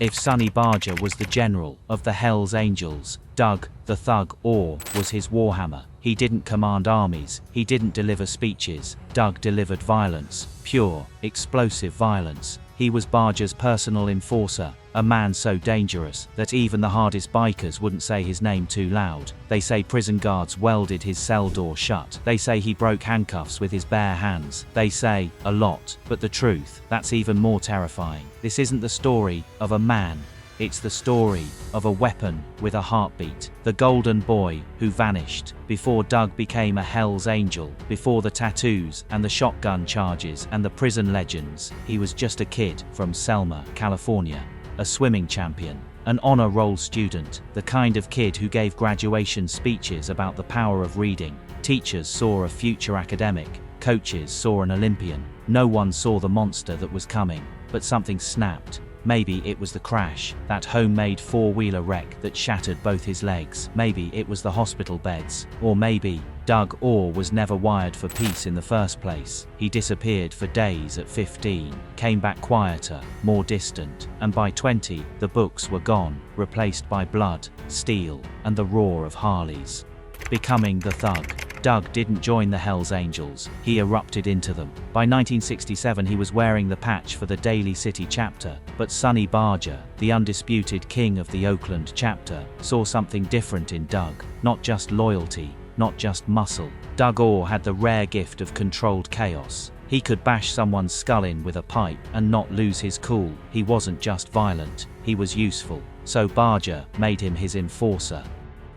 If Sonny Barger was the general of the Hells Angels, Doug, the thug Orr, was his warhammer. He didn't command armies, he didn't deliver speeches. Doug delivered violence, pure, explosive violence. He was Barger's personal enforcer, a man so dangerous that even the hardest bikers wouldn't say his name too loud. They say prison guards welded his cell door shut. They say he broke handcuffs with his bare hands. They say a lot, but the truth, that's even more terrifying. This isn't the story of a man. It's the story of a weapon with a heartbeat. The golden boy who vanished before Doug became a Hell's Angel, before the tattoos and the shotgun charges and the prison legends. He was just a kid from Selma, California, a swimming champion, an honor roll student, the kind of kid who gave graduation speeches about the power of reading. Teachers saw a future academic, coaches saw an Olympian. No one saw the monster that was coming, but something snapped. Maybe it was the crash, that homemade four-wheeler wreck that shattered both his legs. Maybe it was the hospital beds. Or maybe Doug Orr was never wired for peace in the first place. He disappeared for days at 15, came back quieter, more distant, and by 20, the books were gone, replaced by blood, steel, and the roar of Harleys. Becoming the thug. Doug didn't join the Hells Angels, he erupted into them. By 1967 he was wearing the patch for the Daly City chapter, but Sonny Barger, the undisputed king of the Oakland chapter, saw something different in Doug. Not just loyalty, not just muscle. Doug Orr had the rare gift of controlled chaos. He could bash someone's skull in with a pipe and not lose his cool. He wasn't just violent, he was useful. So Barger made him his enforcer.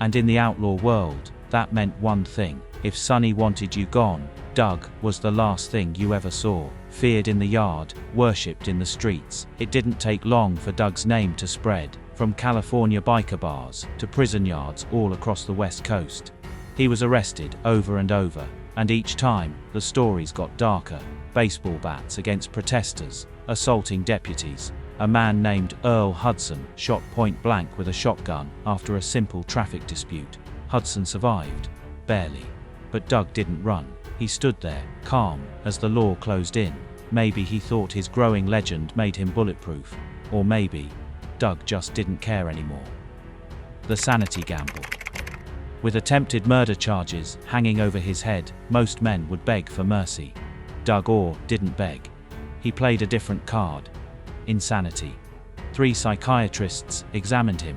And in the outlaw world, that meant one thing. If Sonny wanted you gone, Doug was the last thing you ever saw. Feared in the yard, worshipped in the streets. It didn't take long for Doug's name to spread, from California biker bars to prison yards all across the West Coast. He was arrested over and over, and each time, the stories got darker. Baseball bats against protesters, assaulting deputies. A man named Earl Hudson shot point blank with a shotgun after a simple traffic dispute. Hudson survived. Barely. But Doug didn't run. He stood there, calm, as the law closed in. Maybe he thought his growing legend made him bulletproof. Or maybe Doug just didn't care anymore. The sanity gamble. With attempted murder charges hanging over his head, most men would beg for mercy. Doug Orr didn't beg. He played a different card. Insanity. 3 psychiatrists examined him.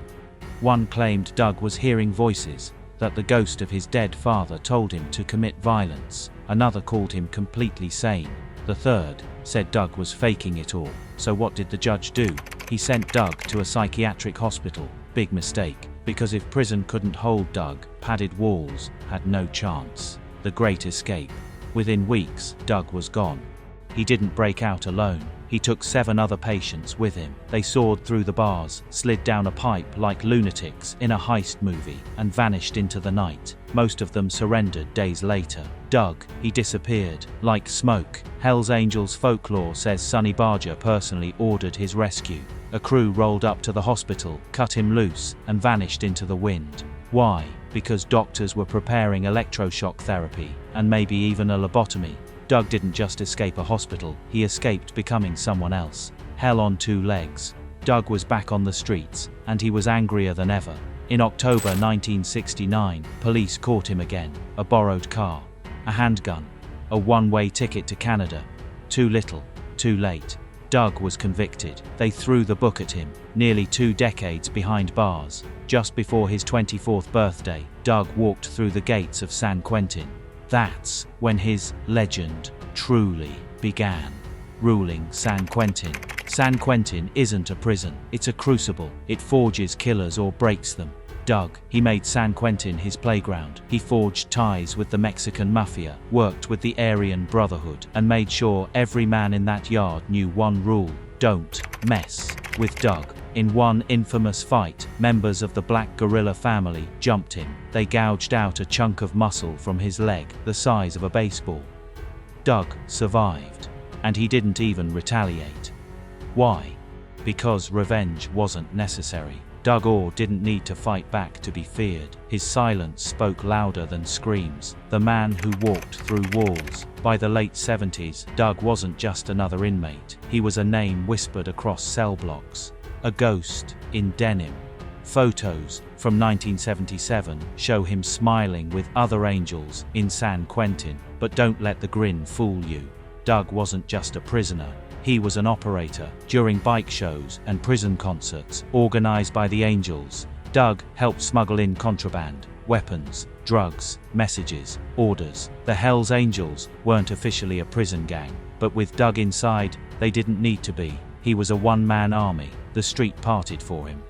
One claimed Doug was hearing voices, that the ghost of his dead father told him to commit violence. Another called him completely sane. The third said Doug was faking it all. So what did the judge do? He sent Doug to a psychiatric hospital. Big mistake, because if prison couldn't hold Doug, padded walls had no chance. The Great Escape. Within weeks, Doug was gone. He didn't break out alone. He took 7 other patients with him. They soared through the bars, slid down a pipe like lunatics in a heist movie, and vanished into the night. Most of them surrendered days later. Doug, he disappeared, like smoke. Hell's Angels folklore says Sonny Barger personally ordered his rescue. A crew rolled up to the hospital, cut him loose, and vanished into the wind. Why? Because doctors were preparing electroshock therapy, and maybe even a lobotomy. Doug didn't just escape a hospital, he escaped becoming someone else. Hell on 2 legs. Doug was back on the streets, and he was angrier than ever. In October 1969, police caught him again. A borrowed car, a handgun, a one-way ticket to Canada. Too little, too late. Doug was convicted. They threw the book at him, nearly 2 decades behind bars. Just before his 24th birthday, Doug walked through the gates of San Quentin. That's when his legend truly began. Ruling San Quentin. San Quentin isn't a prison, it's a crucible. It forges killers or breaks them. Doug, he made San Quentin his playground. He forged ties with the Mexican mafia, worked with the Aryan Brotherhood, and made sure every man in that yard knew one rule: don't mess with Doug. In one infamous fight, members of the Black Gorilla family jumped him. They gouged out a chunk of muscle from his leg, the size of a baseball. Doug survived, and he didn't even retaliate. Why? Because revenge wasn't necessary. Doug Orr didn't need to fight back to be feared. His silence spoke louder than screams. The man who walked through walls. By the late 70s, Doug wasn't just another inmate. He was a name whispered across cell blocks. A ghost in denim. Photos from 1977 show him smiling with other angels in San Quentin, but don't let the grin fool you. Doug wasn't just a prisoner. He was an operator. During bike shows and prison concerts organized by the Angels, Doug helped smuggle in contraband, weapons, drugs, messages, orders. The Hells Angels weren't officially a prison gang, but with Doug inside, they didn't need to be. He was a one-man army. The street parted for him.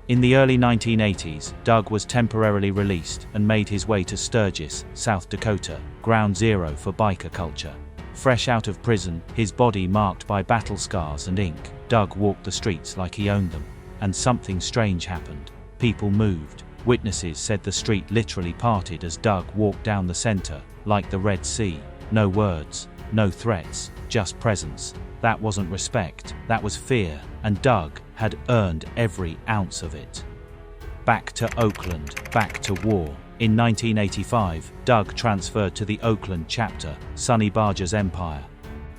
In the early 1980s, Doug was temporarily released and made his way to Sturgis, South Dakota, ground zero for biker culture. Fresh out of prison, his body marked by battle scars and ink, Doug walked the streets like he owned them. And something strange happened. People moved. Witnesses said the street literally parted as Doug walked down the center, like the Red Sea. No words, no threats, just presence. That wasn't respect, that was fear, and Doug had earned every ounce of it. Back to Oakland, back to war. In 1985, Doug transferred to the Oakland chapter, Sonny Barger's empire.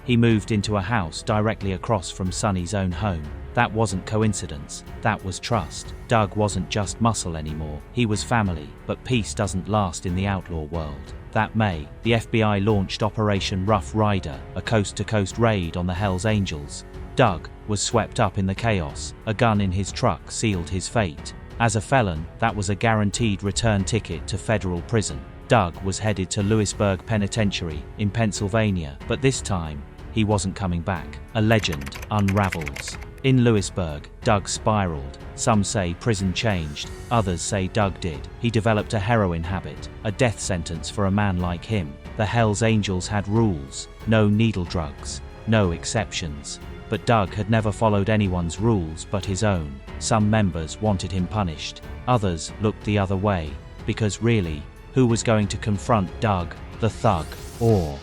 He moved into a house directly across from Sonny's own home. That wasn't coincidence, that was trust. Doug wasn't just muscle anymore, he was family, but peace doesn't last in the outlaw world. That May, the FBI launched Operation Rough Rider, a coast-to-coast raid on the Hells Angels. Doug was swept up in the chaos. A gun in his truck sealed his fate. As a felon, that was a guaranteed return ticket to federal prison. Doug was headed to Lewisburg Penitentiary in Pennsylvania, but this time, he wasn't coming back. A legend unravels. In Lewisburg, Doug spiraled. Some say prison changed, others say Doug did. He developed a heroin habit, a death sentence for a man like him. The Hells Angels had rules, no needle drugs, no exceptions. But Doug had never followed anyone's rules but his own. Some members wanted him punished, others looked the other way, because really, who was going to confront Doug, the thug, or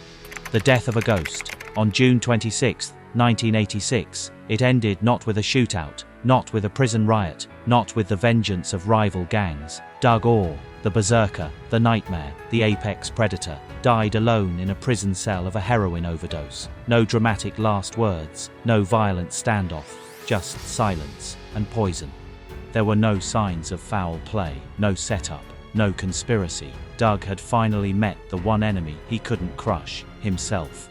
the death of a ghost? On June 26, 1986, it ended not with a shootout, not with a prison riot, not with the vengeance of rival gangs. Doug Orr, the berserker, the nightmare, the apex predator, died alone in a prison cell of a heroin overdose. No dramatic last words, no violent standoff, just silence and poison. There were no signs of foul play, no setup, no conspiracy. Doug had finally met the one enemy he couldn't crush, himself.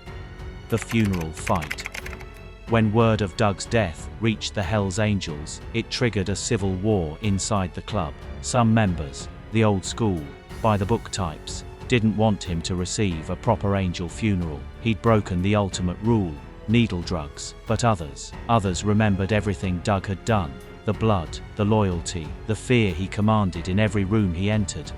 The funeral fight. When word of Doug's death reached the Hells Angels, it triggered a civil war inside the club. Some members, the old school, by-the-book types, didn't want him to receive a proper angel funeral. He'd broken the ultimate rule, needle drugs. But others remembered everything Doug had done. The blood, the loyalty, the fear he commanded in every room he entered.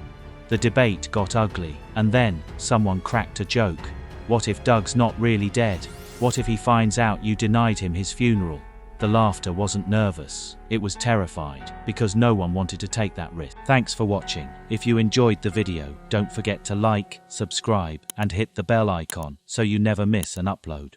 The debate got ugly, and then someone cracked a joke. What if Doug's not really dead? What if he finds out you denied him his funeral? The laughter wasn't nervous, it was terrified, because no one wanted to take that risk. Thanks for watching. If you enjoyed the video, don't forget to like, subscribe, and hit the bell icon so you never miss an upload.